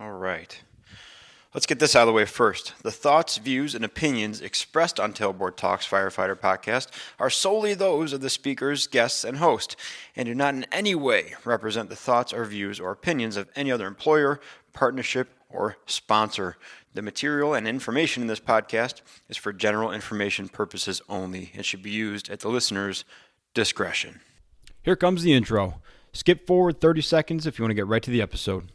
All right. Let's get this out of the way first. The thoughts, views, and opinions expressed on Tailboard Talks Firefighter podcast are solely those of the speakers, guests, and host, and do not in any way represent the thoughts or views or opinions of any other employer, partnership, or sponsor. The material and information in this podcast is for general information purposes only and should be used at the listener's discretion. Here comes the intro. Skip forward 30 seconds if you want to get right to the episode.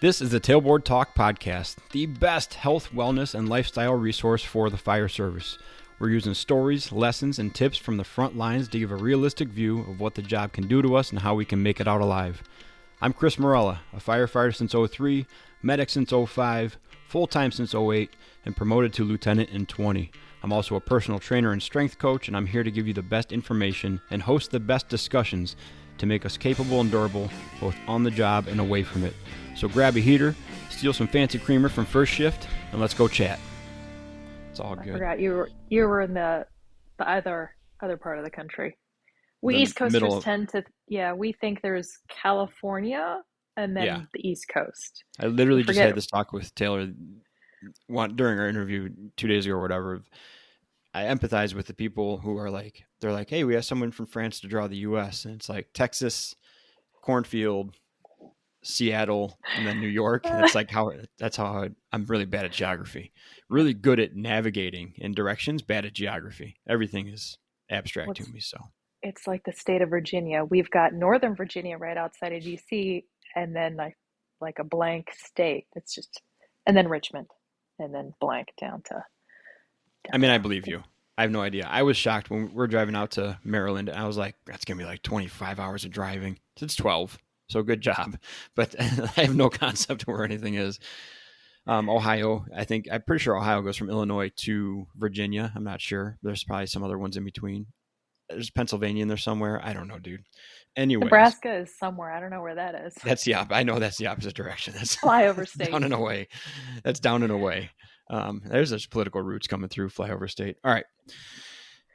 This is the Tailboard Talk podcast, the best health, wellness, and lifestyle resource for the fire service. We're using stories, lessons, and tips from the front lines to give a realistic view of what the job can do to us and how we can make it out alive. I'm Chris Morella, a firefighter since 03, medic since 05, full-time since 08, and promoted to lieutenant in 20. I'm also a personal trainer and strength coach, and I'm here to give you the best information and host the best discussions to make us capable and durable, both on the job and away from it. So grab a heater, steal some fancy creamer from first shift, and let's go chat. It's all good. I forgot you were in the other part of the country. We East Coasters tend to, we think there's California and then the East Coast. I literally just had this talk with Taylor during our interview 2 days ago or whatever. I empathize with the people who are like, they're like, hey, we have someone from France to draw the U.S. And it's like Texas, cornfield, Seattle, and then New York. And it's like I'm really bad at geography, really good at navigating in directions, bad at geography. Everything is abstract to me. So it's like the state of Virginia. We've got Northern Virginia right outside of DC, and then like a blank state. It's just, and then Richmond, and then blank down to. I mean, I believe you. I have no idea. I was shocked when we were driving out to Maryland. And I was like, that's going to be like 25 hours of driving. It's 12. So good job. But I have no concept of where anything is. Ohio, I'm pretty sure Ohio goes from Illinois to Virginia. I'm not sure. There's probably some other ones in between. There's Pennsylvania in there somewhere. I don't know, dude. Anyways. Nebraska is somewhere. I don't know where that is. I know that's the opposite direction. That's flyover state. Down and away. That's down and away. There's those political roots coming through flyover state. All right.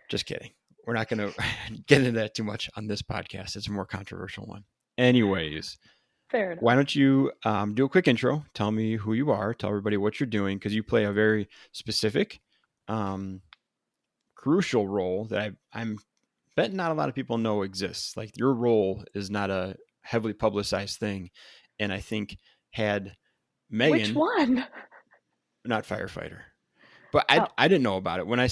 Just kidding. We're not going to get into that too much on this podcast. It's a more controversial one. Anyways, fair enough. Why don't you do a quick intro? Tell me who you are. Tell everybody what you're doing, because you play a very specific, crucial role that I'm betting not a lot of people know exists. Like, your role is not a heavily publicized thing. And I think had Megan... Which one? Not Firefighter. But I didn't know about it. When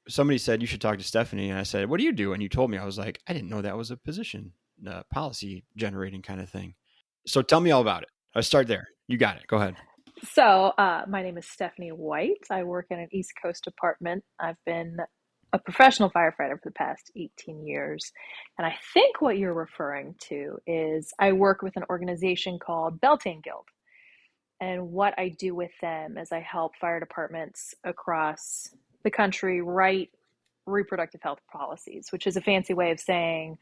somebody said you should talk to Stephanie, and I said, what do you do? And you told me, I was like, I didn't know that was a position, policy generating kind of thing. So tell me all about it. I'll start there. You got it. Go ahead. So my name is Stephanie White. I work in an East Coast department. I've been a professional firefighter for the past 18 years. And I think what you're referring to is I work with an organization called Beltane Guild. And what I do with them is I help fire departments across the country write reproductive health policies, which is a fancy way of saying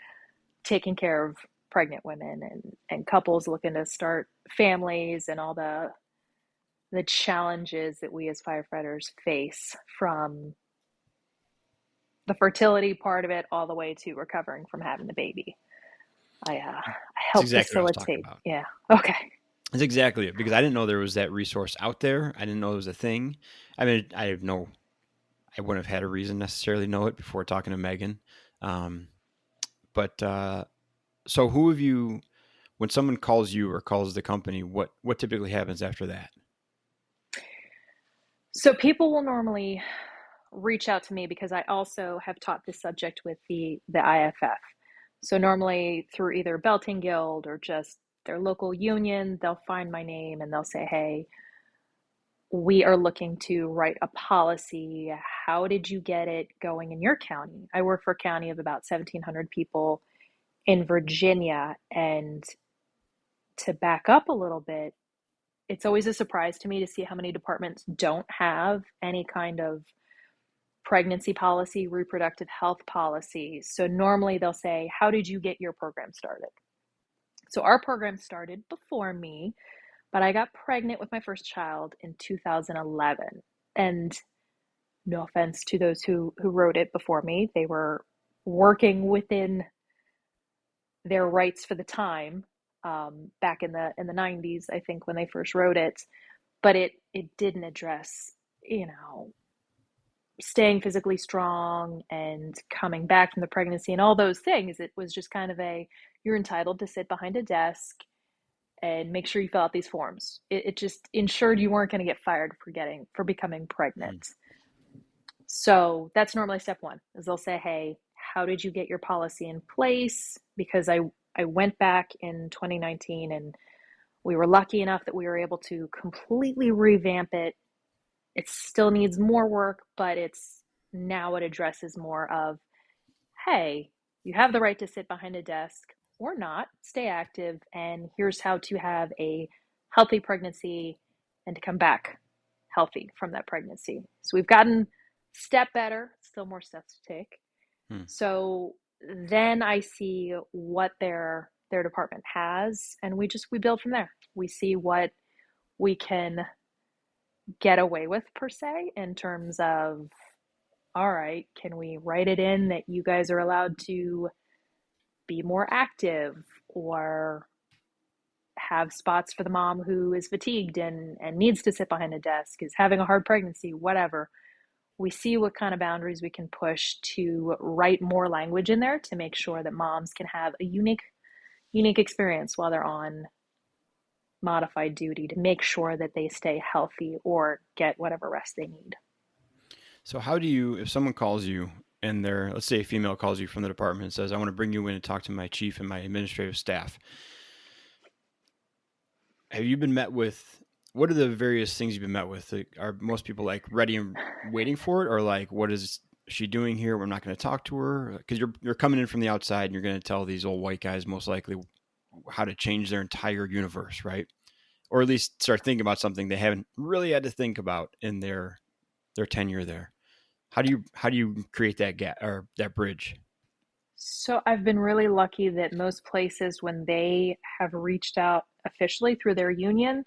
taking care of pregnant women and couples looking to start families and all the challenges that we as firefighters face, from the fertility part of it all the way to recovering from having the baby. I help facilitate. Yeah. Okay. That's exactly it, because I didn't know there was that resource out there. I didn't know it was a thing. I mean, I wouldn't have had a reason necessarily to know it before talking to Megan. So who have you, when someone calls you or calls the company, what typically happens after that? So people will normally reach out to me because I also have taught this subject with the IAFF. So normally through either Beltane Guild or just their local union, they'll find my name and they'll say, hey, we are looking to write a policy. How did you get it going in your county? I work for a county of about 1,700 people in Virginia. And to back up a little bit, it's always a surprise to me to see how many departments don't have any kind of pregnancy policy, reproductive health policy. So normally they'll say, how did you get your program started? So our program started before me, but I got pregnant with my first child in 2011. And no offense to those who wrote it before me, they were working within their rights for the time. back in the 90s, I think, when they first wrote it. But it didn't address, staying physically strong and coming back from the pregnancy and all those things. It was just kind of you're entitled to sit behind a desk and make sure you fill out these forms. It just ensured you weren't going to get fired for becoming pregnant. So that's normally step one, is they'll say, hey, how did you get your policy in place? Because I went back in 2019 and we were lucky enough that we were able to completely revamp it. It still needs more work, but it addresses more of, hey, you have the right to sit behind a desk or not, stay active, and here's how to have a healthy pregnancy and to come back healthy from that pregnancy. So we've gotten step better, still more steps to take. So then I see what their department has, and we build from there. We see what we can get away with, per se, in terms of, all right, can we write it in that you guys are allowed to be more active, or have spots for the mom who is fatigued and needs to sit behind a desk, is having a hard pregnancy, whatever. We see what kind of boundaries we can push to write more language in there to make sure that moms can have a unique experience while they're on modified duty, to make sure that they stay healthy or get whatever rest they need. So how do you, if someone calls you and let's say a female calls you from the department and says, I want to bring you in and talk to my chief and my administrative staff. Have you been met with, what are the various things you've been met with? Like, are most people like ready and waiting for it? Or like, what is she doing here? We're not going to talk to her. Because you're coming in from the outside and you're going to tell these old white guys most likely how to change their entire universe, right? Or at least start thinking about something they haven't really had to think about in their tenure there. How do you create that gap or that bridge? So I've been really lucky that most places, when they have reached out officially through their union,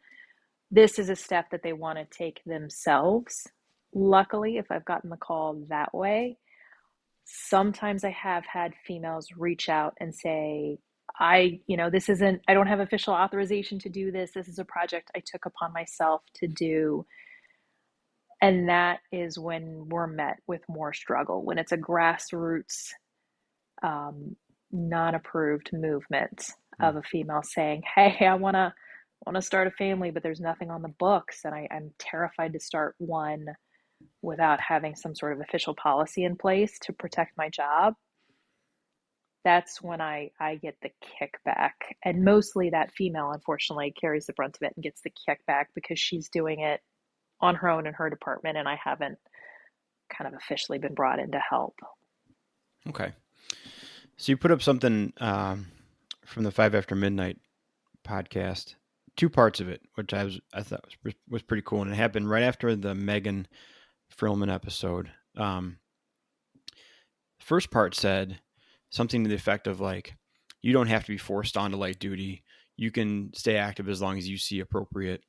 this is a step that they want to take themselves. Luckily, if I've gotten the call that way, sometimes I have had females reach out and say, I don't have official authorization to do this. This is a project I took upon myself to do. And that is when we're met with more struggle, when it's a grassroots, non-approved movement of a female saying, hey, I want to start a family, but there's nothing on the books, and I'm terrified to start one without having some sort of official policy in place to protect my job. That's when I get the kickback. And mostly that female, unfortunately, carries the brunt of it and gets the kickback because she's doing it on her own in her department, and I haven't kind of officially been brought in to help. Okay. So you put up something from the 5 After Midnight podcast, 2 parts of it, which I thought was pretty cool, and it happened right after the Megan Frillman episode. First part said something to the effect of like, you don't have to be forced onto light duty. You can stay active as long as you see appropriate.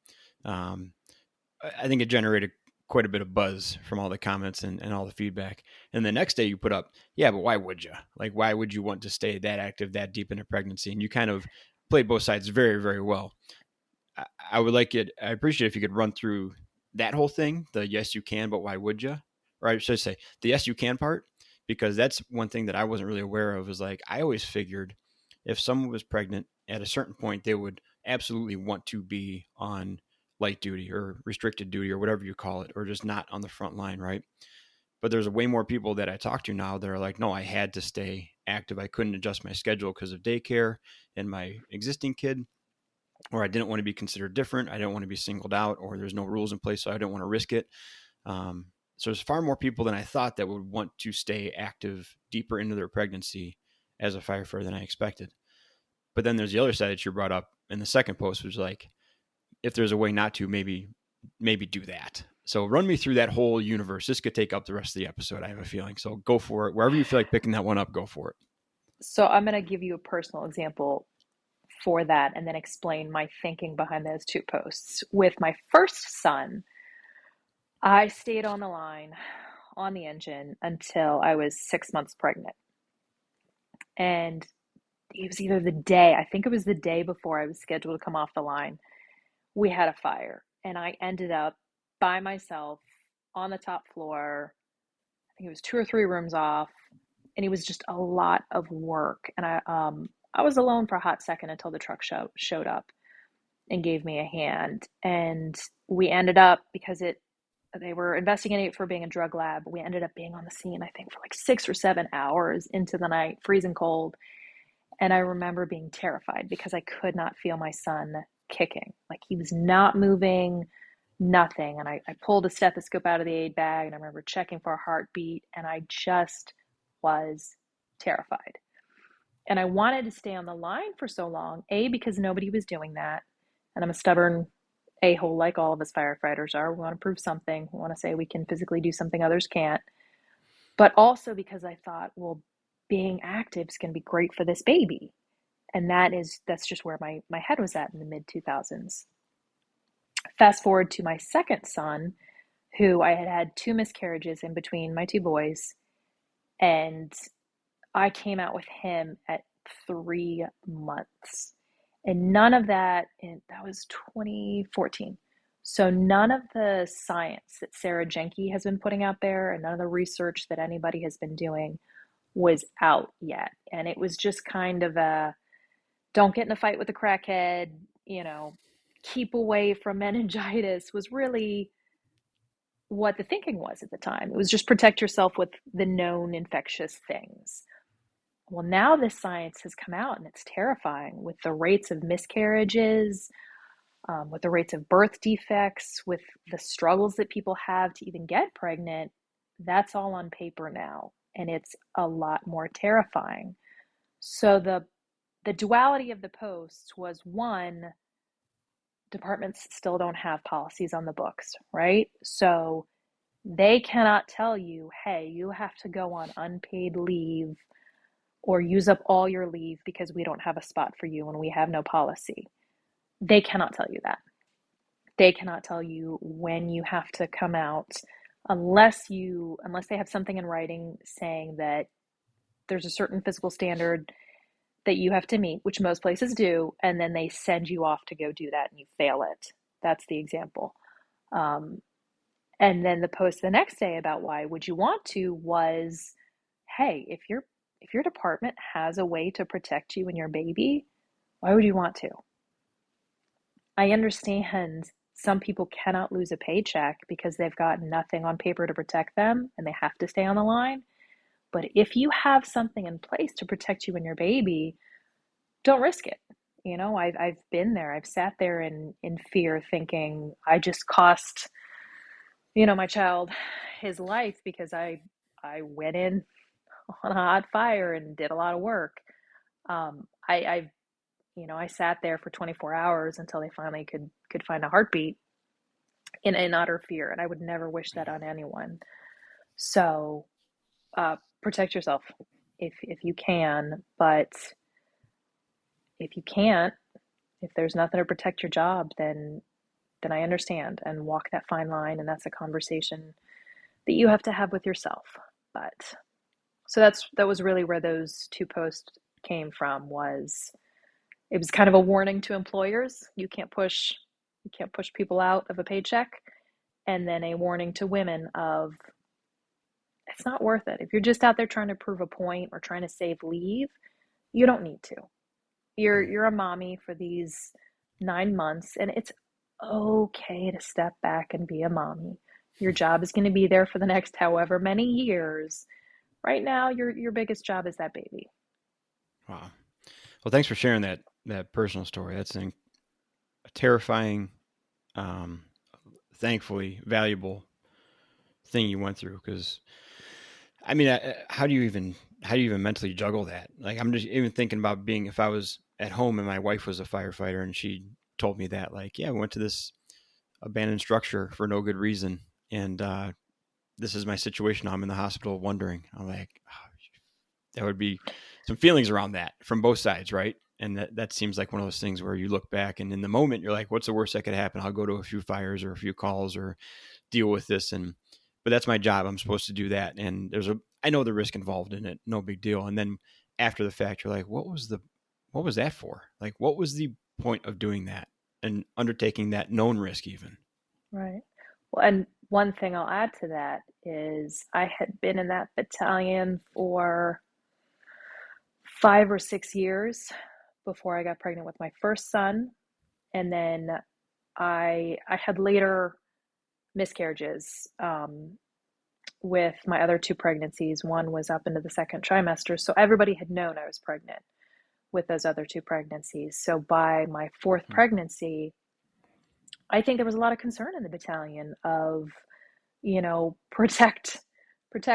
I think it generated quite a bit of buzz from all the comments and all the feedback. And the next day you put up, yeah, but why would you? Like, why would you want to stay that active, that deep into pregnancy? And you kind of played both sides very, very well. I appreciate if you could run through that whole thing, the yes, you can, but why would you? Or I should say the yes, you can part, because that's one thing that I wasn't really aware of, is like, I always figured if someone was pregnant at a certain point, they would absolutely want to be on light duty or restricted duty or whatever you call it, or just not on the front line, right? But there's way more people that I talk to now that are like, no, I had to stay active. I couldn't adjust my schedule because of daycare and my existing kid, or I didn't want to be considered different. I didn't want to be singled out, or there's no rules in place, so I don't want to risk it. So there's far more people than I thought that would want to stay active deeper into their pregnancy as a firefighter than I expected. But then there's the other side that you brought up in the second post, which was like, if there's a way not to, maybe do that. So run me through that whole universe. This could take up the rest of the episode, I have a feeling. So go for it. Wherever you feel like picking that one up, go for it. So I'm going to give you a personal example for that and then explain my thinking behind those 2 posts. With my first son, I stayed on the line, on the engine, until I was 6 months pregnant. And it was either the day, I think it was the day before I was scheduled to come off the line, we had a fire. And I ended up by myself on the top floor. I think it was 2 or 3 rooms off. And it was just a lot of work. And I was alone for a hot second until the truck showed up and gave me a hand. And we ended up, because they were investigating it for being a drug lab, we ended up being on the scene, I think, for like 6 or 7 hours into the night, freezing cold. And I remember being terrified because I could not feel my son kicking. Like, he was not moving, nothing. And I pulled a stethoscope out of the aid bag, and I remember checking for a heartbeat, and I just was terrified. And I wanted to stay on the line for so long, A, because nobody was doing that. And I'm a stubborn a-hole like all of us firefighters are. We want to prove something. We want to say we can physically do something others can't. But also because I thought, well, being active is going to be great for this baby. And that's just where my head was at in the mid 2000s. Fast forward to my second son, who I had had 2 miscarriages in between my 2 boys. And I came out with him at 3 months. And none of that, and that was 2014. So none of the science that Sarah Jenke has been putting out there, and none of the research that anybody has been doing, was out yet. And it was just kind of a, don't get in a fight with a crackhead, keep away from meningitis, was really what the thinking was at the time. It was just protect yourself with the known infectious things. Well, now this science has come out, and it's terrifying with the rates of miscarriages, with the rates of birth defects, with the struggles that people have to even get pregnant. That's all on paper now, and it's a lot more terrifying. So the duality of the posts was, one, departments still don't have policies on the books, right? So they cannot tell you, hey, you have to go on unpaid leave or use up all your leave because we don't have a spot for you and we have no policy. They cannot tell you that. They cannot tell you when you have to come out unless they have something in writing saying that there's a certain physical standard that you have to meet, which most places do, and then they send you off to go do that and you fail it. That's the example. And then the post the next day about why would you want to was, hey, if your department has a way to protect you and your baby, why would you want to? I understand some people cannot lose a paycheck because they've got nothing on paper to protect them and they have to stay on the line. But if you have something in place to protect you and your baby, don't risk it. I've been there. I've sat there in fear thinking I just cost, my child his life because I went in on a hot fire and did a lot of work. I sat there for 24 hours until they finally could find a heartbeat in utter fear, and I would never wish that on anyone. So protect yourself if you can, but if you can't, if there's nothing to protect your job, then I understand and walk that fine line, and that's a conversation that you have to have with yourself. But so that was really where those 2 posts came from. It was kind of a warning to employers: you can't push people out of a paycheck, and then a warning to women of, it's not worth it. If you're just out there trying to prove a point or trying to save leave, you don't need to. You're a mommy for these 9 months, and it's okay to step back and be a mommy. Your job is going to be there for the next however many years. Right now, your biggest job is that baby. Wow. Well, thanks for sharing that personal story. That's a terrifying, thankfully valuable thing you went through. Because, I mean, how do you even mentally juggle that? Like, I'm just even thinking about if I was at home and my wife was a firefighter and she told me that, like, yeah, we went to this abandoned structure for no good reason, and this is my situation. I'm in the hospital wondering. I'm like, oh, there would be some feelings around that from both sides, right? And that seems like one of those things where you look back and in the moment you're like, what's the worst that could happen? I'll go to a few fires or a few calls or deal with this. But that's my job. I'm supposed to do that. And I know the risk involved in it. No big deal. And then after the fact, you're like, what was the what was that for? Like, what was the point of doing that and undertaking that known risk even? Right. Well, and one thing I'll add to that is I had been in that battalion for 5 or 6 years before I got pregnant with my first son. And then I had later miscarriages with my other two pregnancies. One was up into the second trimester. So everybody had known I was pregnant with those other two pregnancies. So by my fourth pregnancy, I think there was a lot of concern in the battalion of, protect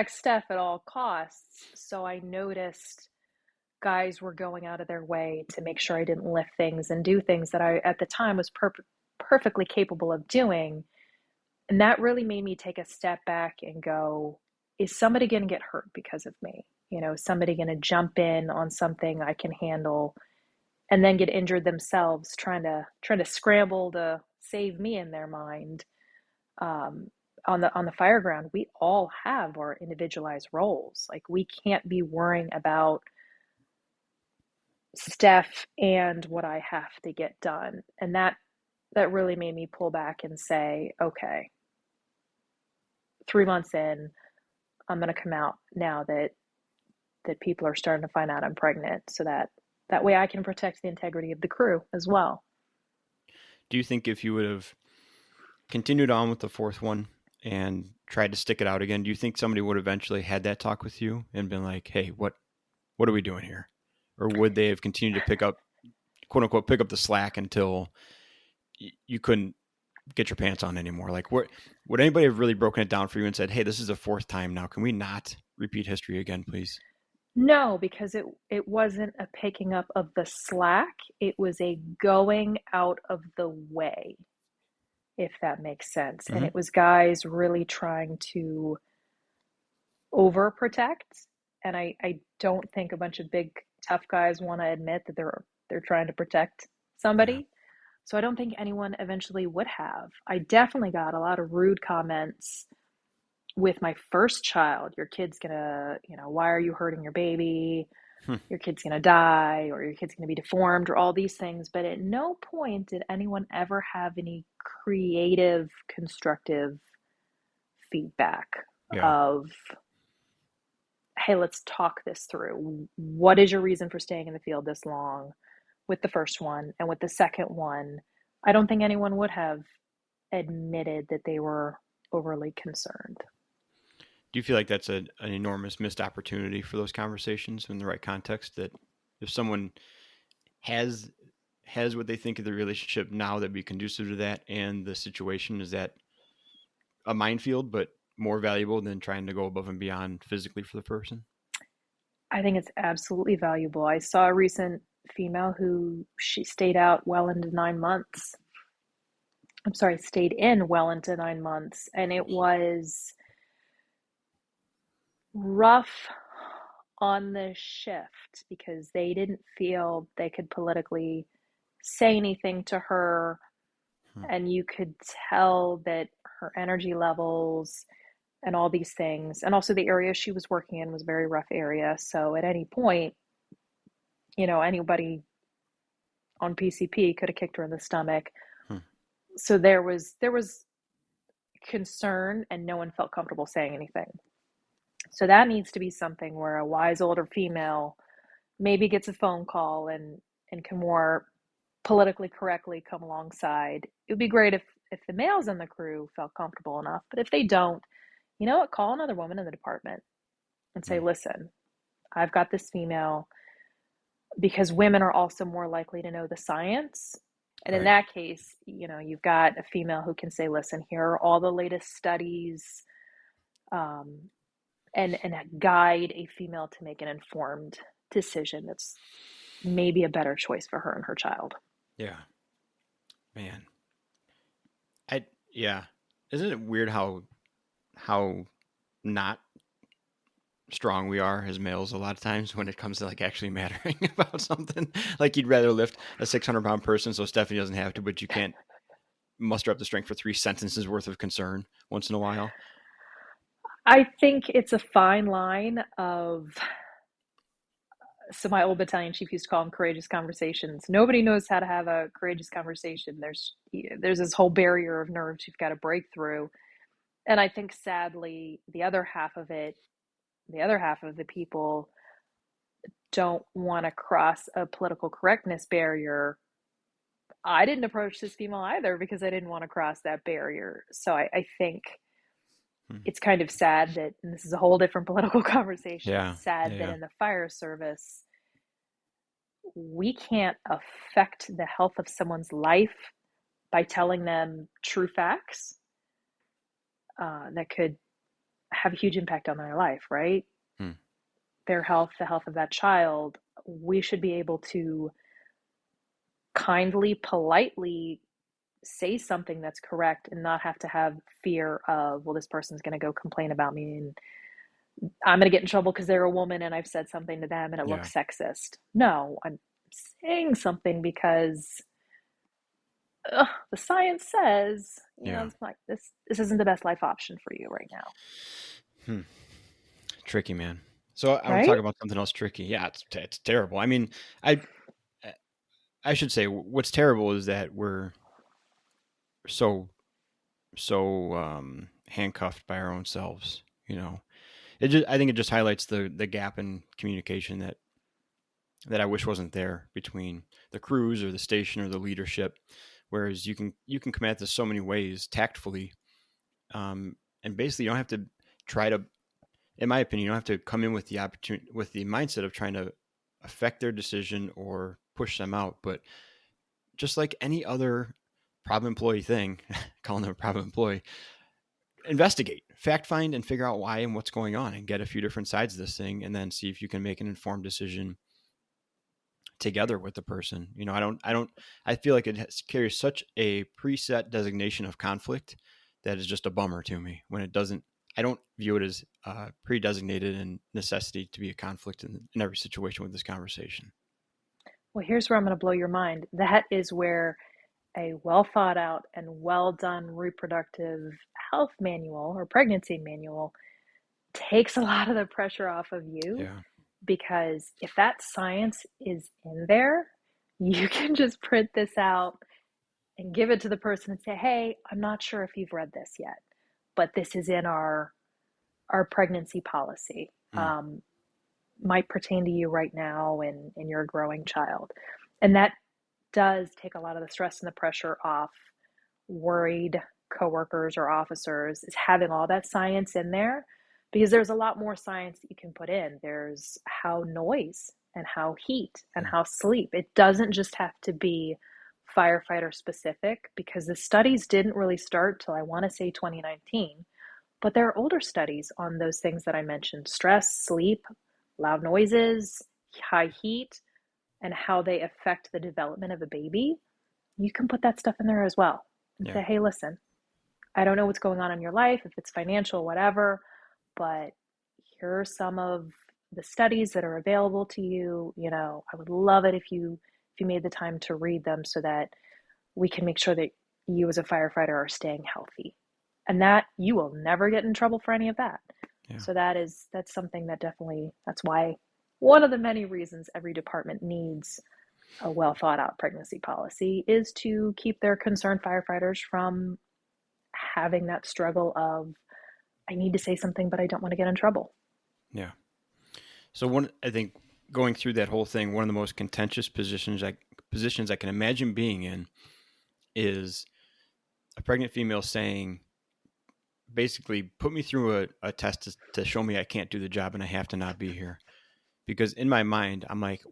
Steph at all costs. So I noticed guys were going out of their way to make sure I didn't lift things and do things that I at the time was perfectly capable of doing. And that really made me take a step back and go, is somebody going to get hurt because of me? Is somebody going to jump in on something I can handle and then get injured themselves trying to scramble to save me in their mind? On the fire ground, we all have our individualized roles. Like, we can't be worrying about Steph and what I have to get done. And that really made me pull back and say, okay, 3 months in, I'm going to come out now that people are starting to find out I'm pregnant, so that way I can protect the integrity of the crew as well. Do you think if you would have continued on with the fourth one and tried to stick it out again, do you think somebody would eventually had that talk with you and been like, hey, what are we doing here? Or would they have continued to pick up, quote unquote, pick up the slack until you couldn't get your pants on anymore? Like, would anybody have really broken it down for you and said, hey, this is the fourth time now. Can we not repeat history again, please? No, because it wasn't a picking up of the slack. It was a going out of the way, if that makes sense. Mm-hmm. And it was guys really trying to overprotect. And I don't think a bunch of big tough guys want to admit that they're trying to protect somebody. Yeah. So I don't think anyone eventually would have. I definitely got a lot of rude comments with my first child. Your kid's gonna, why are you hurting your baby? Your kid's gonna die, or your kid's gonna be deformed, or all these things. But at no point did anyone ever have any creative, constructive feedback of, hey, let's talk this through. What is your reason for staying in the field this long with the first one? And with the second one, I don't think anyone would have admitted that they were overly concerned. Do you feel like that's an enormous missed opportunity for those conversations in the right context? That if someone has what they think of the relationship now that'd be conducive to that, and the situation is that a minefield, but more valuable than trying to go above and beyond physically for the person? I think it's absolutely valuable. I saw a recent female who she stayed out well into 9 months. I'm sorry, stayed in well into 9 months. And it was rough on the shift because they didn't feel they could politically say anything to her. And you could tell that her energy levels and all these things, and also the area she was working in was a very rough area. So at any point, anybody on PCP could have kicked her in the stomach. So there was concern, and no one felt comfortable saying anything. So that needs to be something where a wise older female maybe gets a phone call and can more politically correctly come alongside. It would be great if the males in the crew felt comfortable enough, but if they don't, you know what, call another woman in the department and say, listen, I've got this female, because women are also more likely to know the science. And in that case, you've got a female who can say, listen, here are all the latest studies, and guide a female to make an informed decision that's maybe a better choice for her and her child. Yeah. Man. Isn't it weird how not strong we are as males a lot of times when it comes to like actually mattering about something? Like, you'd rather lift a 600-pound person so Stephanie doesn't have to, but you can't muster up the strength for 3 sentences worth of concern once in a while. I think it's a fine line of So my old battalion chief used to call them courageous conversations. Nobody knows how to have a courageous conversation. There's this whole barrier of nerves you've got to break through. And I think sadly, the other half of the people don't want to cross a political correctness barrier. I didn't approach this female either because I didn't want to cross that barrier. So I think it's kind of sad that, and this is a whole different political conversation, Yeah. it's sad that Yeah. in the fire service, we can't affect the health of someone's life by telling them true facts that could have a huge impact on their life, right? Hmm. Their health, the health of that child. We should be able to kindly, politely say something that's correct and not have to have fear of, well, this person's going to go complain about me and I'm going to get in trouble because they're a woman and I've said something to them and it Yeah. looks sexist. No, I'm saying something because the science says, Yeah. it's like this isn't the best life option for you right now. Tricky, man. So I want to Right? talk about something else tricky. Yeah, it's terrible. I mean, I should say what's terrible is that we're so handcuffed by our own selves. I think it just highlights the gap in communication that I wish wasn't there between the crews or the station or the leadership. Whereas you can come at this so many ways tactfully, and basically you don't have to try to, in my opinion, you don't have to come in with the opportunity, with the mindset of trying to affect their decision or push them out. But just like any other problem employee thing, calling them a problem employee, investigate, fact find, and figure out why and what's going on, and get a few different sides of this thing, and then see if you can make an informed decision together with the person. I feel like it carries such a preset designation of conflict that is just a bummer to me when it doesn't. I don't view it as pre-designated and necessity to be a conflict in every situation with this conversation. Well, here's where I'm going to blow your mind. That is where a well thought out and well done reproductive health manual or pregnancy manual takes a lot of the pressure off of you, Yeah. because if that science is in there, you can just print this out and give it to the person and say, hey, I'm not sure if you've read this yet, but this is in our pregnancy policy. Mm. Might pertain to you right now and your growing child. And that does take a lot of the stress and the pressure off worried coworkers or officers, is having all that science in there, because there's a lot more science that you can put in. There's how noise and how heat and Mm. how sleep. It doesn't just have to be firefighter specific, because the studies didn't really start till I want to say 2019, but there are older studies on those things that I mentioned: stress, sleep, loud noises, high heat, and how they affect the development of a baby. You can put that stuff in there as well and Yeah. say, hey, listen, I don't know what's going on in your life, if it's financial, whatever, but here are some of the studies that are available to you. I would love it if you made the time to read them so that we can make sure that you as a firefighter are staying healthy. And that you will never get in trouble for any of that. Yeah. So that's something that definitely, that's why one of the many reasons every department needs a well thought out pregnancy policy is to keep their concerned firefighters from having that struggle of, I need to say something, but I don't want to get in trouble. Yeah. So I think going through that whole thing, one of the most contentious positions I can imagine being in is a pregnant female saying, basically, put me through a test to show me I can't do the job and I have to not be here. Because in my mind, I'm like,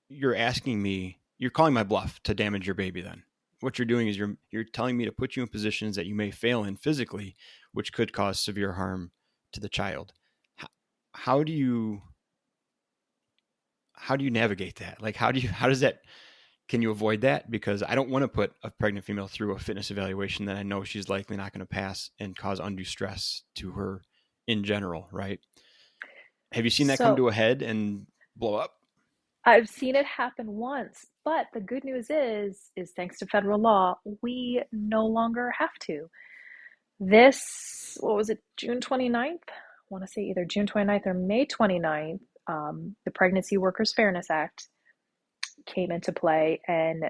you're asking me, you're calling my bluff to damage your baby. Then what you're doing is you're telling me to put you in positions that you may fail in physically, which could cause severe harm to the child. How do you navigate that? Like, how does that, can you avoid that? Because I don't want to put a pregnant female through a fitness evaluation that I know she's likely not going to pass and cause undue stress to her in general, right? Have you seen that come So to a head and blow up? I've seen it happen once, but the good news is thanks to federal law, we no longer have to. This, what was it, June 29th? I want to say either June 29th or May 29th. the Pregnancy Workers Fairness Act came into play, and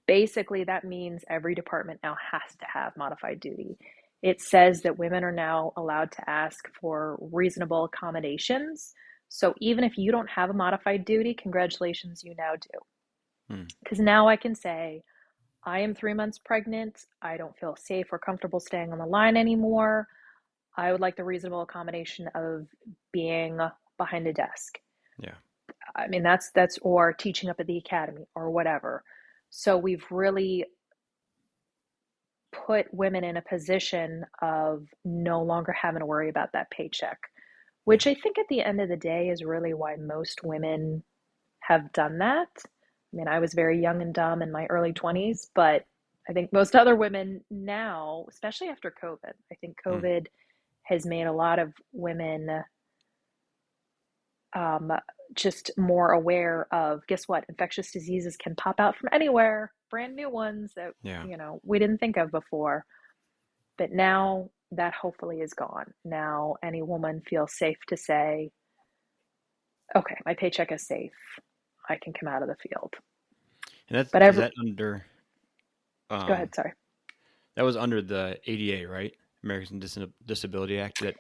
basically that means every department now has to have modified duty. It says that women are now allowed to ask for reasonable accommodations. So even if you don't have a modified duty, congratulations, you now do. Because now I can say, I am 3 months pregnant. I don't feel safe or comfortable staying on the line anymore. I would like the reasonable accommodation of being behind a desk. Yeah. I mean, that's or teaching up at the academy or whatever. So we've really put women in a position of no longer having to worry about that paycheck, which I think at the end of the day is really why most women have done that. I mean, I was very young and dumb in my early 20s, but I think most other women now, especially after COVID, I think COVID has made a lot of women just more aware of, guess what, infectious diseases can pop out from anywhere, brand new ones that, we didn't think of before. But now that hopefully is gone. Now any woman feels safe to say, okay, my paycheck is safe. I can come out of the field. And that's, but is that under... go ahead, sorry. That was under the ADA, right? American Disability Act. That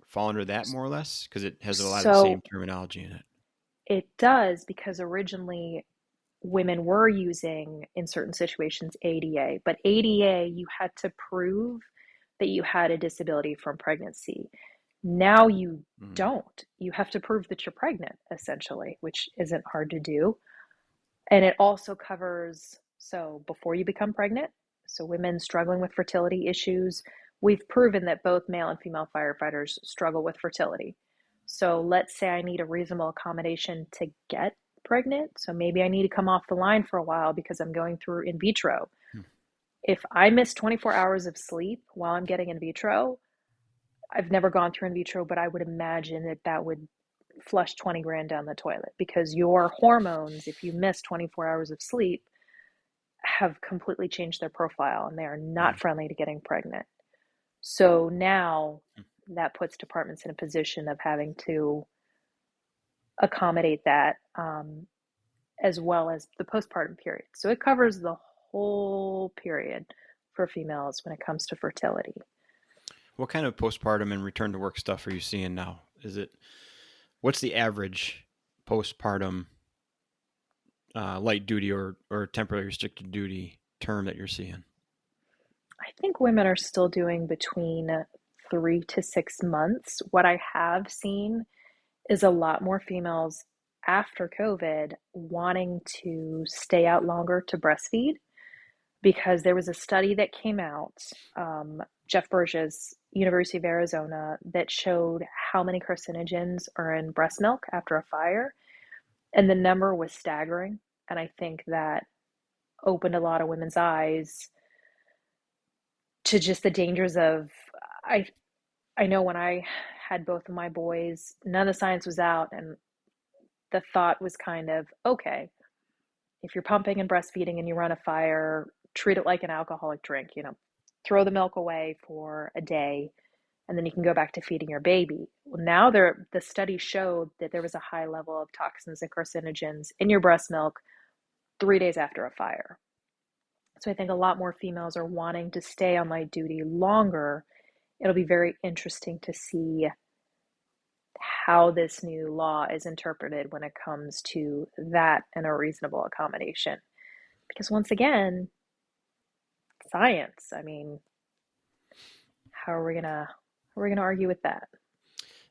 fall under that more or less? Because it has a lot of the same terminology in it. It does, because originally women were using, in certain situations, ADA. But ADA, you had to prove that you had a disability from pregnancy. Now you don't. You have to prove that you're pregnant, essentially, which isn't hard to do. And it also covers, so before you become pregnant, so women struggling with fertility issues, we've proven that both male and female firefighters struggle with fertility. So let's say I need a reasonable accommodation to get pregnant. So maybe I need to come off the line for a while because I'm going through in vitro. If I miss 24 hours of sleep while I'm getting in vitro, I've never gone through in vitro, but I would imagine that that would flush 20 grand down the toilet, because your hormones, if you miss 24 hours of sleep, have completely changed their profile and they are not friendly to getting pregnant. So now that puts departments in a position of having to accommodate that, as well as the postpartum period. So it covers the whole period for females when it comes to fertility. What kind of postpartum and return to work stuff are you seeing now? What's the average postpartum light duty or temporary restricted duty term that you're seeing? I think women are still doing between 3 to 6 months. What I have seen is a lot more females after COVID wanting to stay out longer to breastfeed, because there was a study that came out, Jeff Burgess, University of Arizona, that showed how many carcinogens are in breast milk after a fire. And the number was staggering. And I think that opened a lot of women's eyes to just the dangers of, I know when I had both of my boys, none of the science was out, and the thought was kind of, okay, if you're pumping and breastfeeding and you run a fire, treat it like an alcoholic drink, throw the milk away for a day and then you can go back to feeding your baby. Well, now the study showed that there was a high level of toxins and carcinogens in your breast milk 3 days after a fire. So I think a lot more females are wanting to stay on light duty longer. It'll be very interesting to see how this new law is interpreted when it comes to that and a reasonable accommodation. Because once again, science, I mean, how are we gonna argue with that?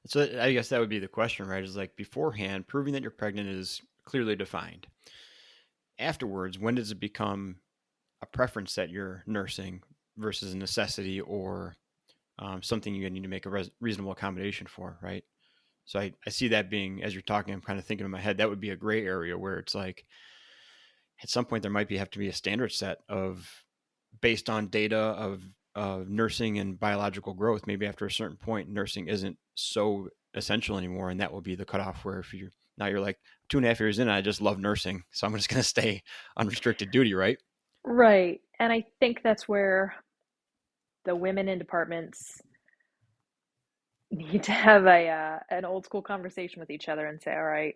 So I guess that would be the question, right? Is like beforehand, proving that you're pregnant is clearly defined. Afterwards, when does it become a preference that you're nursing versus a necessity or something you need to make a reasonable accommodation for, right? So I see that being, as you're talking, I'm kind of thinking in my head, that would be a gray area where it's like, at some point there might have to be a standard set of, based on data of nursing and biological growth. Maybe after a certain point, nursing isn't so essential anymore. And that will be the cutoff where if you're like 2.5 years in, I just love nursing. So I'm just going to stay unrestricted duty, right? Right. And I think that's where the women in departments you need to have an old school conversation with each other and say, all right,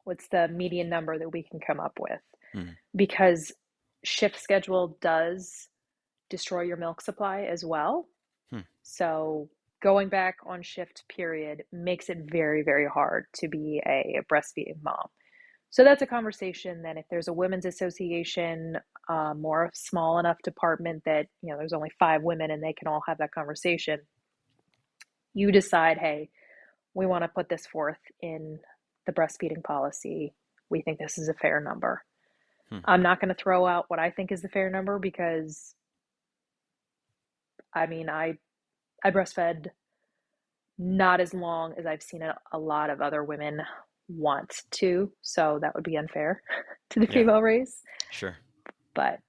what's the median number that we can come up with? Hmm. Because shift schedule does destroy your milk supply as well. Hmm. So going back on shift period makes it very, very hard to be a breastfeeding mom. So that's a conversation that if there's a women's association, or a small enough department that, there's only 5 women and they can all have that conversation, you decide, hey, we want to put this forth in the breastfeeding policy. We think this is a fair number. Hmm. I'm not going to throw out what I think is the fair number because, I mean, I breastfed not as long as I've seen a lot of other women want to, so that would be unfair to the Yeah, female race. sure. But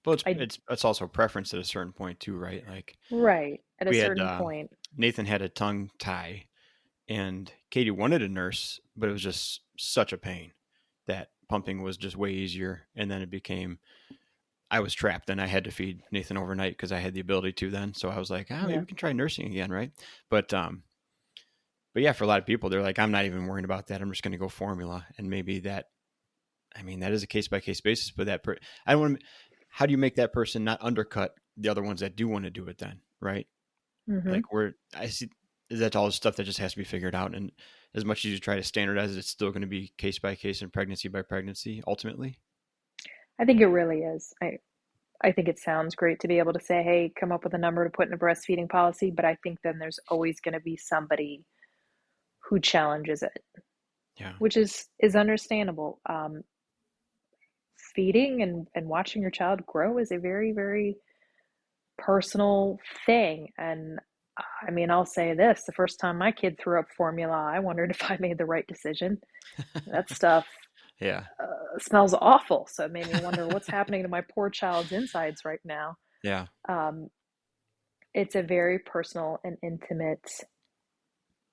Well, I, it's also preference at a certain point too, right? Like right, at a we had certain point, Nathan had a tongue tie, and Katie wanted a nurse, but it was just such a pain that pumping was just way easier. And then it became I was trapped, and I had to feed Nathan overnight because I had the ability to then. So I was like, maybe yeah. we can try nursing again, right? But yeah, for a lot of people, they're like, I'm not even worrying about that. I'm just going to go formula, and maybe that. I mean, that is a case by case basis, but I don't want to. How do you make that person not undercut the other ones that do want to do it then, right? Hmm. Like I see that's all the stuff that just has to be figured out. And as much as you try to standardize it, it's still going to be case by case and pregnancy by pregnancy ultimately. I think it really is. I think it sounds great to be able to say, hey, come up with a number to put in a breastfeeding policy, but I think then there's always going to be somebody who challenges it, Yeah. which is understandable. Feeding and watching your child grow is a very, very personal thing. And I mean, I'll say this, the first time my kid threw up formula, I wondered if I made the right decision. That stuff Yeah. smells awful. So it made me wonder what's happening to my poor child's insides right now. Yeah. Um, it's a very personal and intimate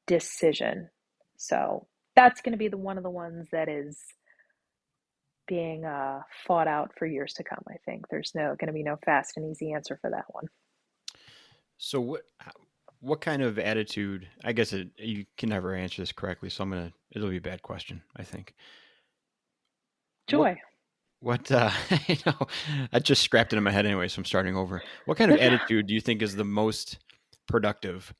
decision. So that's going to be one of the ones that is being fought out for years to come. I think there's no going to be no fast and easy answer for that one. So what kind of attitude? I guess you can never answer this correctly, so it'll be a bad question, I think. What Joy. what I know I just scrapped it in my head anyway, so I'm starting over. What kind of attitude do you think is the most productive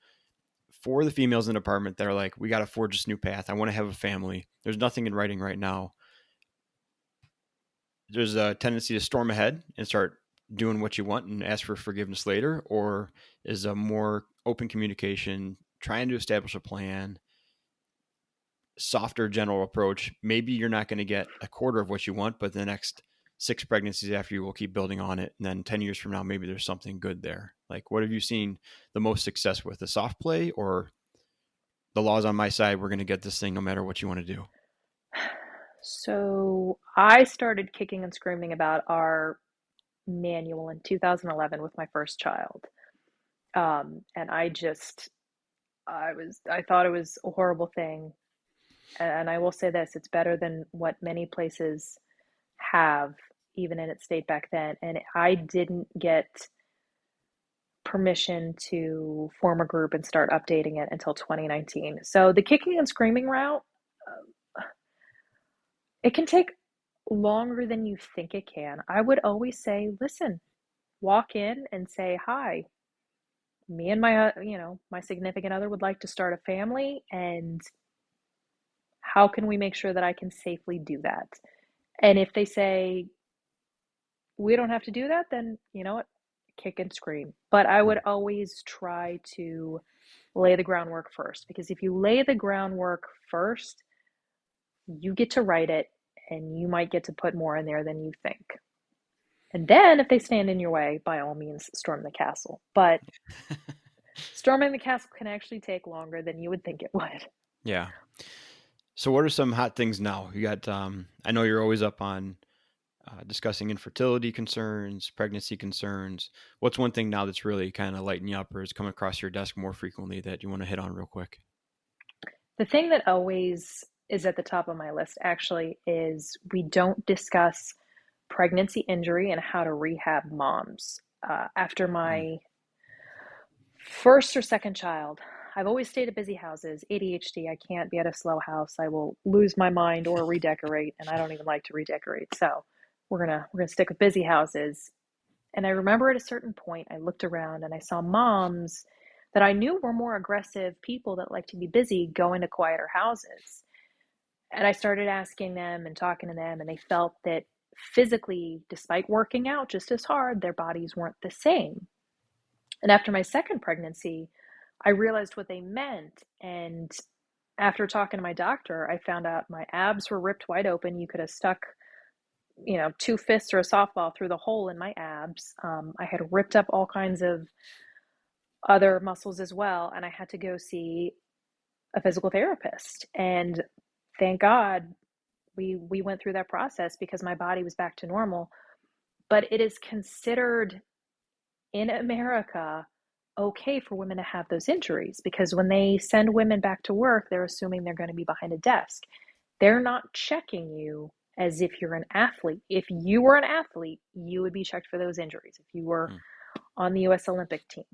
for the females in the department that are like, we got to forge this new path. I want to have a family. There's nothing in writing right now. There's a tendency to storm ahead and start doing what you want and ask for forgiveness later, or is a more open communication, trying to establish a plan, softer general approach. Maybe you're not going to get a quarter of what you want, but the next 6 pregnancies after you will keep building on it. And then 10 years from now, maybe there's something good there. Like, what have you seen the most success with, the soft play or the law's on my side? We're going to get this thing no matter what you want to do. So I started kicking and screaming about our manual in 2011 with my first child. And I thought it was a horrible thing. And I will say this, it's better than what many places have, even in its state back then. And I didn't get permission to form a group and start updating it until 2019. So the kicking and screaming route, it can take longer than you think it can. I would always say, listen, walk in and say, hi, me and my significant other would like to start a family, and how can we make sure that I can safely do that? And if they say, we don't have to do that, then you know what? Kick and scream. But I would always try to lay the groundwork first, because if you lay the groundwork first, you get to write it and you might get to put more in there than you think. And then if they stand in your way, by all means, storm the castle. But storming the castle can actually take longer than you would think it would. Yeah. So what are some hot things now? You got, I know you're always up on discussing infertility concerns, pregnancy concerns. What's one thing now that's really kind of lighting you up or has come across your desk more frequently that you want to hit on real quick? The thing that always is at the top of my list actually is we don't discuss pregnancy injury and how to rehab moms. After Mm. my first or second child, I've always stayed at busy houses. ADHD, I can't be at a slow house. I will lose my mind or redecorate, and I don't even like to redecorate. So we're gonna stick with busy houses. And I remember at a certain point, I looked around and I saw moms that I knew were more aggressive people that like to be busy going to quieter houses. And I started asking them and talking to them, and they felt that physically, despite working out just as hard, their bodies weren't the same. And after my second pregnancy, I realized what they meant. And after talking to my doctor, I found out my abs were ripped wide open. You could have stuck, two fists or a softball through the hole in my abs. I had ripped up all kinds of other muscles as well, and I had to go see a physical therapist. And thank God we went through that process because my body was back to normal. But it is considered in America okay for women to have those injuries because when they send women back to work, they're assuming they're going to be behind a desk. They're not checking you as if you're an athlete. If you were an athlete, you would be checked for those injuries if you were on the US Olympic team.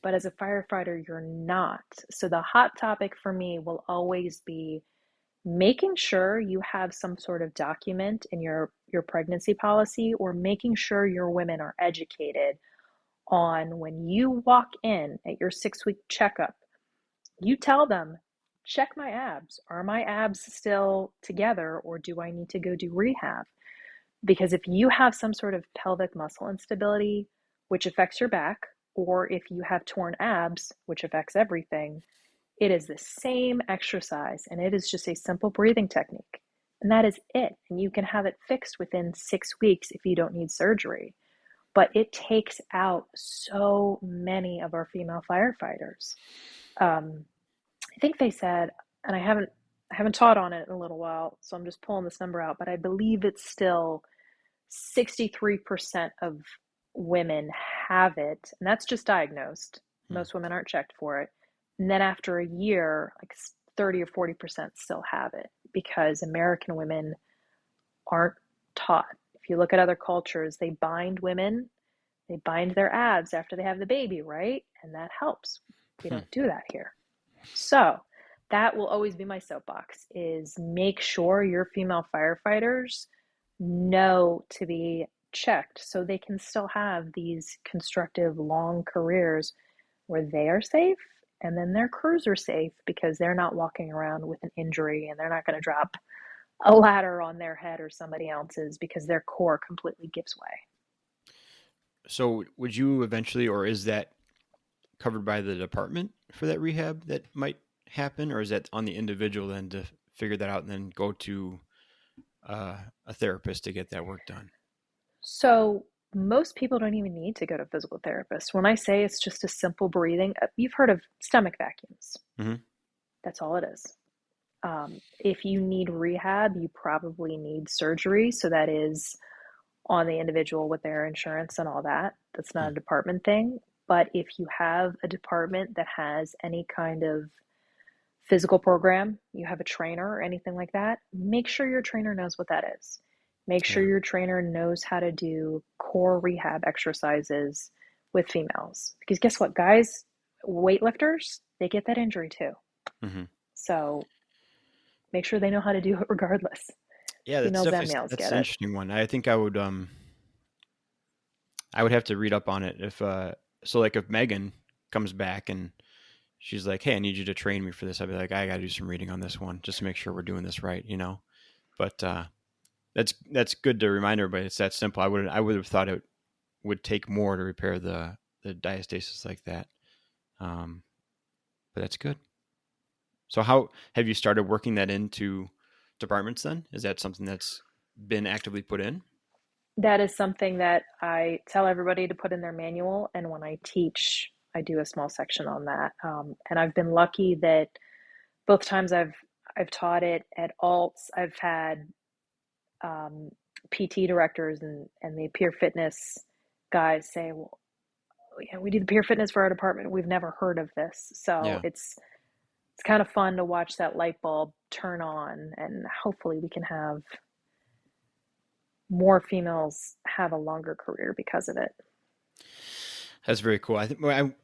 But as a firefighter, you're not. So the hot topic for me will always be making sure you have some sort of document in your pregnancy policy, or making sure your women are educated on when you walk in at your 6-week checkup, you tell them, check my abs. Are my abs still together, or do I need to go do rehab? Because if you have some sort of pelvic muscle instability, which affects your back, or if you have torn abs, which affects everything, it is the same exercise, and it is just a simple breathing technique. And that is it. And you can have it fixed within 6 weeks if you don't need surgery. But it takes out so many of our female firefighters. I think they said, and I haven't taught on it in a little while, so I'm just pulling this number out, but I believe it's still 63% of women have it, and that's just diagnosed. Most women aren't checked for it. And then after a year, like 30 or 40% still have it because American women aren't taught. If you look at other cultures, they bind women, they bind their abs after they have the baby, right? And that helps. We don't do that here. So that will always be my soapbox, is make sure your female firefighters know to be checked so they can still have these constructive long careers where they are safe and then their crews are safe because they're not walking around with an injury and they're not going to drop a ladder on their head or somebody else's because their core completely gives way. So would you eventually, or is that covered by the department for that rehab that might happen, or is that on the individual then to figure that out and then go to a therapist to get that work done? So most people don't even need to go to a physical therapist. When I say it's just a simple breathing, you've heard of stomach vacuums. Mm-hmm. That's all it is. If you need rehab, you probably need surgery. So that is on the individual with their insurance and all that. That's not a department thing. But if you have a department that has any kind of physical program, you have a trainer or anything like that, make sure your trainer knows what that is. Make sure your trainer knows how to do core rehab exercises with females. Because guess what, guys, weightlifters, they get that injury too. Mm-hmm. So make sure they know how to do it regardless. Yeah, that's Females and definitely, males that's get an it. interesting one. I think I would have to read up on it if so like if Megan comes back and she's like, "Hey, I need you to train me for this," I'd be like, "I got to do some reading on this one just to make sure we're doing this right," you know. But that's good to remind everybody. It's that simple. I would have thought it would take more to repair the diastasis like that. But that's good. So how have you started working that into departments then? Is that something that's been actively put in? That is something that I tell everybody to put in their manual. And when I teach, I do a small section on that. And I've been lucky that both times I've taught it at alts, I've had PT directors and the peer fitness guys say, well, yeah, we do the peer fitness for our department. We've never heard of this. So Yeah. it's kind of fun to watch that light bulb turn on, and hopefully we can have more females have a longer career because of it. That's very cool. I think.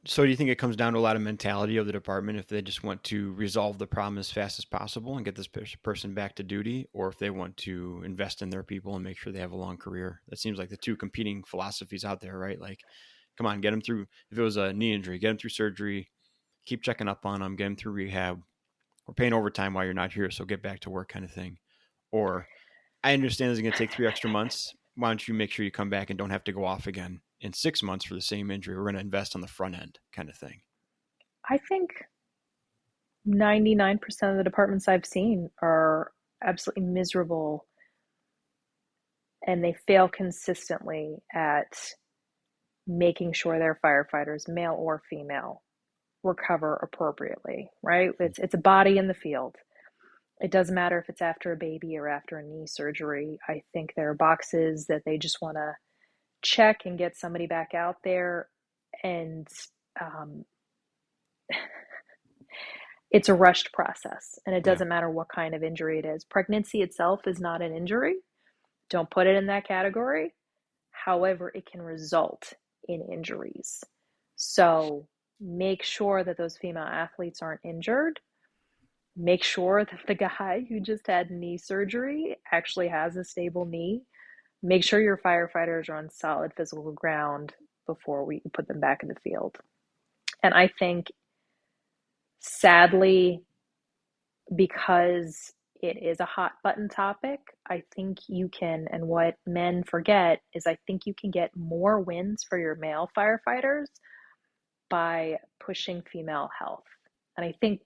So, do you think it comes down to a lot of mentality of the department if they just want to resolve the problem as fast as possible and get this person back to duty, or if they want to invest in their people and make sure they have a long career? That seems like the two competing philosophies out there, right? Like, come on, get them through. If it was a knee injury, get them through surgery. Keep checking up on them. Get them through rehab. We're paying overtime while you're not here, so get back to work, kind of thing. Or I understand it's going to take 3 extra months. Why don't you make sure you come back and don't have to go off again in 6 months for the same injury? We're going to invest on the front end, kind of thing. I think 99% of the departments I've seen are absolutely miserable, and they fail consistently at making sure their firefighters, male or female, recover appropriately, right? It's a body in the field. It doesn't matter if it's after a baby or after a knee surgery. I think there are boxes that they just want to check and get somebody back out there. And um, it's a rushed process. And it Yeah. doesn't matter what kind of injury it is. Pregnancy itself is not an injury. Don't put it in that category. However, it can result in injuries. So make sure that those female athletes aren't injured. Make sure that the guy who just had knee surgery actually has a stable knee. Make sure your firefighters are on solid physical ground before we put them back in the field. And I think, sadly, because it is a hot button topic, I think you can, and what men forget is I think you can get more wins for your male firefighters by pushing female health. And I think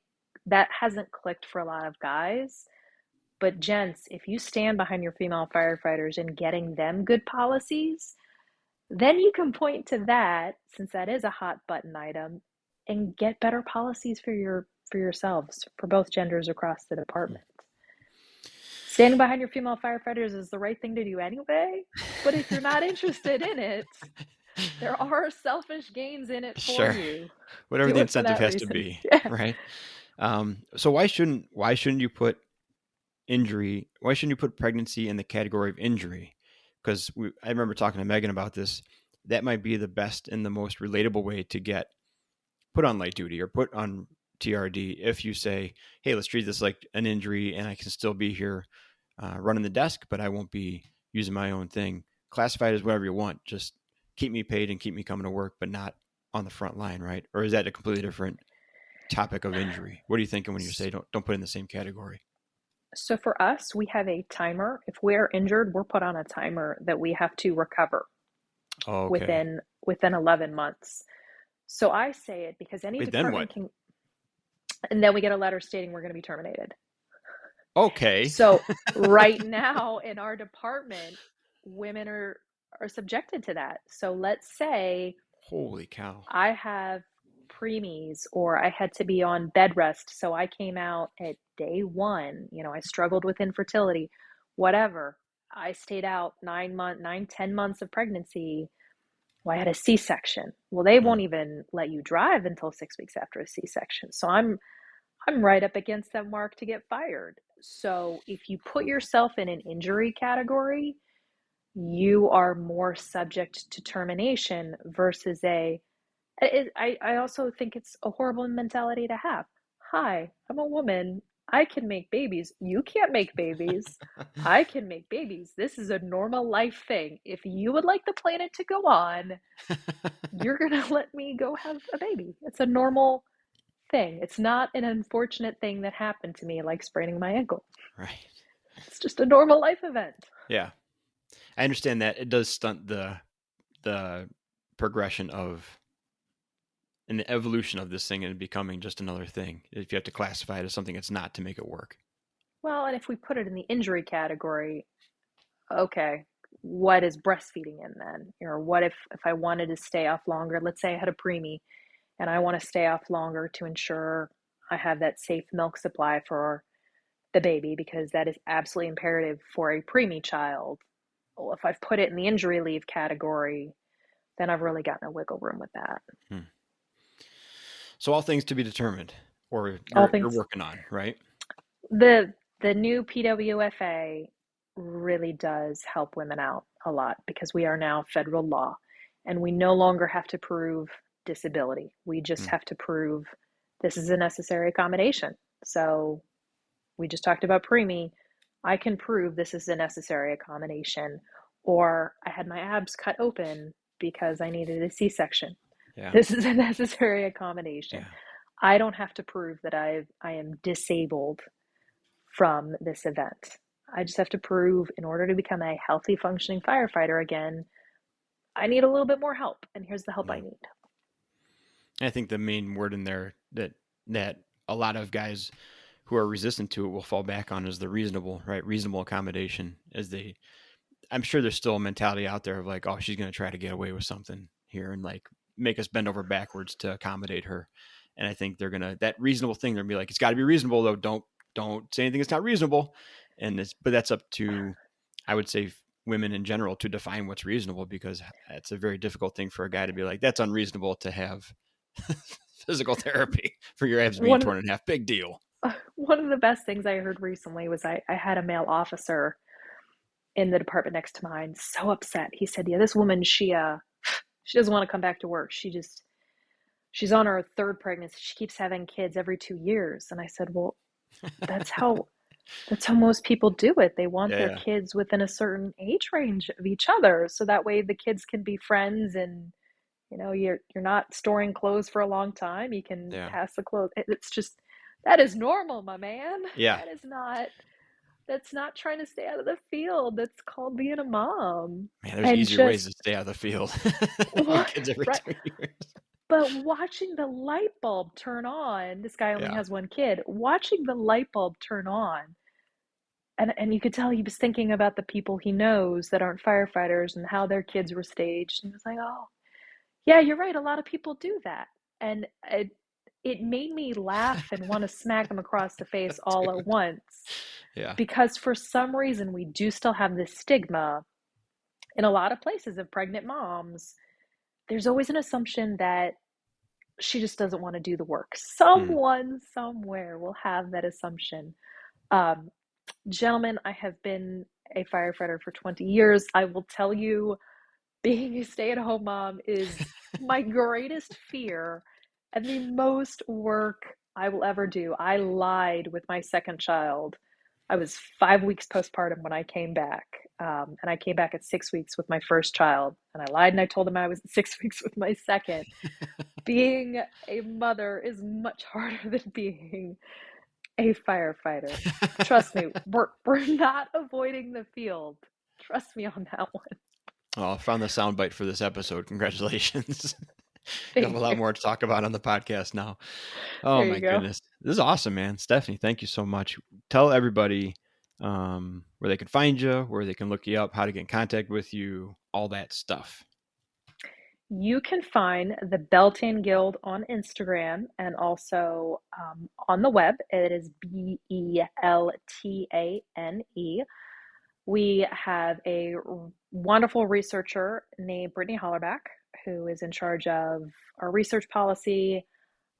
that hasn't clicked for a lot of guys. But gents, if you stand behind your female firefighters and getting them good policies, then you can point to that, since that is a hot button item, and get better policies for yourselves, for both genders across the department. Standing behind your female firefighters is the right thing to do anyway, but if you're not interested in it, there are selfish gains in it for Sure. you. Whatever Do the it for incentive that has to reason. be, Yeah. right? So why shouldn't you put injury? Why shouldn't you put pregnancy in the category of injury? Because I remember talking to Megan about this. That might be the best and the most relatable way to get put on light duty or put on TRD. If you say, "Hey, let's treat this like an injury, and I can still be here running the desk, but I won't be using my own thing." Classify it as whatever you want. Just keep me paid and keep me coming to work, but not on the front line, right? Or is that a completely different topic of injury? What are you thinking when you say don't put it in the same category? So for us, we have a timer. If we're injured, we're put on a timer that we have to recover Oh, okay. within 11 months. So I say it because any Wait, then what? department can, and then we get a letter stating we're going to be terminated. Okay. So right now in our department, women are subjected to that. So let's say Holy cow. I have preemies or I had to be on bed rest, so I came out at day one. I struggled with infertility, whatever. I stayed out 10 months of pregnancy. Well, I had a C-section. Well, they won't Mm. even let you drive until 6 weeks after a C-section. So I'm right up against that mark to get fired. So if you put yourself in an injury category, you are more subject to termination versus I also think it's a horrible mentality to have. Hi, I'm a woman. I can make babies. You can't make babies. I can make babies. This is a normal life thing. If you would like the planet to go on, you're going to let me go have a baby. It's a normal thing. It's not an unfortunate thing that happened to me, like spraining my ankle. Right. It's just a normal life event. Yeah. I understand that it does stunt the progression of and the evolution of this thing and becoming just another thing. If you have to classify it as something it's not to make it work. Well, and if we put it in the injury category, okay, what is breastfeeding in then? Or what if I wanted to stay off longer? Let's say I had a preemie and I want to stay off longer to ensure I have that safe milk supply for the baby, because that is absolutely imperative for a preemie child. Well, if I've put it in the injury leave category, then I've really got no wiggle room with that. Hmm. So all things to be determined, or All you're things, working on, right? the new PWFA really does help women out a lot because we are now federal law. And we no longer have to prove disability. We just have to prove this is a necessary accommodation. So we just talked about preemie. I can prove this is a necessary accommodation, or I had my abs cut open because I needed a C-section. Yeah. This is a necessary accommodation. Yeah. I don't have to prove that I am disabled from this event. I just have to prove, in order to become a healthy, functioning firefighter again, I need a little bit more help, and here's the help I need. I think the main word in there that a lot of guys who are resistant to it will fall back on is the reasonable, right? Reasonable accommodation. I'm sure there's still a mentality out there of like, oh, she's going to try to get away with something here and like make us bend over backwards to accommodate her. And I think that reasonable thing, they're going to be like, it's got to be reasonable though. Don't say anything that's not reasonable. But that's up to, I would say, women in general to define what's reasonable, because it's a very difficult thing for a guy to be like, that's unreasonable to have physical therapy for your abs being torn in half. Big deal. One of the best things I heard recently was I had a male officer in the department next to mine, so upset. He said, yeah, this woman, she doesn't want to come back to work. She's on her third pregnancy. She keeps having kids every 2 years. And I said, well, that's how most people do it. They want their kids within a certain age range of each other, so that way the kids can be friends, and you're not storing clothes for a long time. You can pass the clothes. It's just, that is normal, my man. Yeah. That's not trying to stay out of the field. That's called being a mom. Man, there's easier ways to stay out of the field. Kids every 2 years. But watching the light bulb turn on, this guy only has one kid, watching the light bulb turn on, and you could tell he was thinking about the people he knows that aren't firefighters and how their kids were staged. And he was like, oh, yeah, you're right. A lot of people do that. And it made me laugh and want to smack him across the face all at once. Yeah. Because for some reason, we do still have this stigma in a lot of places of pregnant moms. There's always an assumption that she just doesn't want to do the work. Someone somewhere will have that assumption. Gentlemen, I have been a firefighter for 20 years. I will tell you, being a stay-at-home mom is my greatest fear and the most work I will ever do. I lied with my second child. I was 5 weeks postpartum when I came back. And I came back at 6 weeks with my first child. And I lied and I told him I was at 6 weeks with my second. Being a mother is much harder than being a firefighter. Trust me, we're not avoiding the field. Trust me on that one. Oh, I found the soundbite for this episode. Congratulations. You have a lot more to talk about on the podcast now. Oh my goodness. This is awesome, man. Stephanie, thank you so much. Tell everybody where they can find you, where they can look you up, how to get in contact with you, all that stuff. You can find the Beltane Guild on Instagram and also on the web. It is Beltane. We have a wonderful researcher named Brittany Hollerback, who is in charge of our research policy.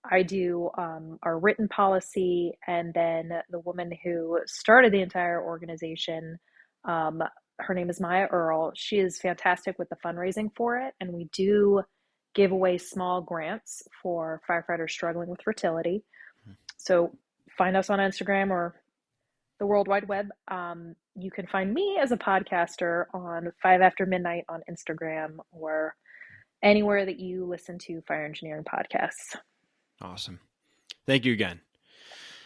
I do our written policy, and then the woman who started the entire organization, her name is Maya Earl. She is fantastic with the fundraising for it, and we do give away small grants for firefighters struggling with fertility. So find us on Instagram or the World Wide Web. You can find me as a podcaster on 5 After Midnight on Instagram or anywhere that you listen to fire engineering podcasts. Awesome. Thank you again.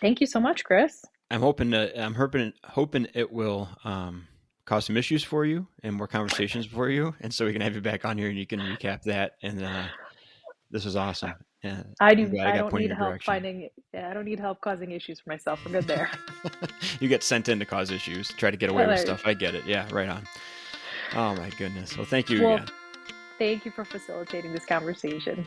Thank you so much, Chris. I'm hoping it will cause some issues for you and more conversations for you, and so we can have you back on here and you can recap that. And this was awesome. I don't need help causing issues for myself. We're good there. You get sent in to cause issues, try to get away with stuff. I get it. Yeah, right on. Oh my goodness. Well, thank you again. Thank you for facilitating this conversation.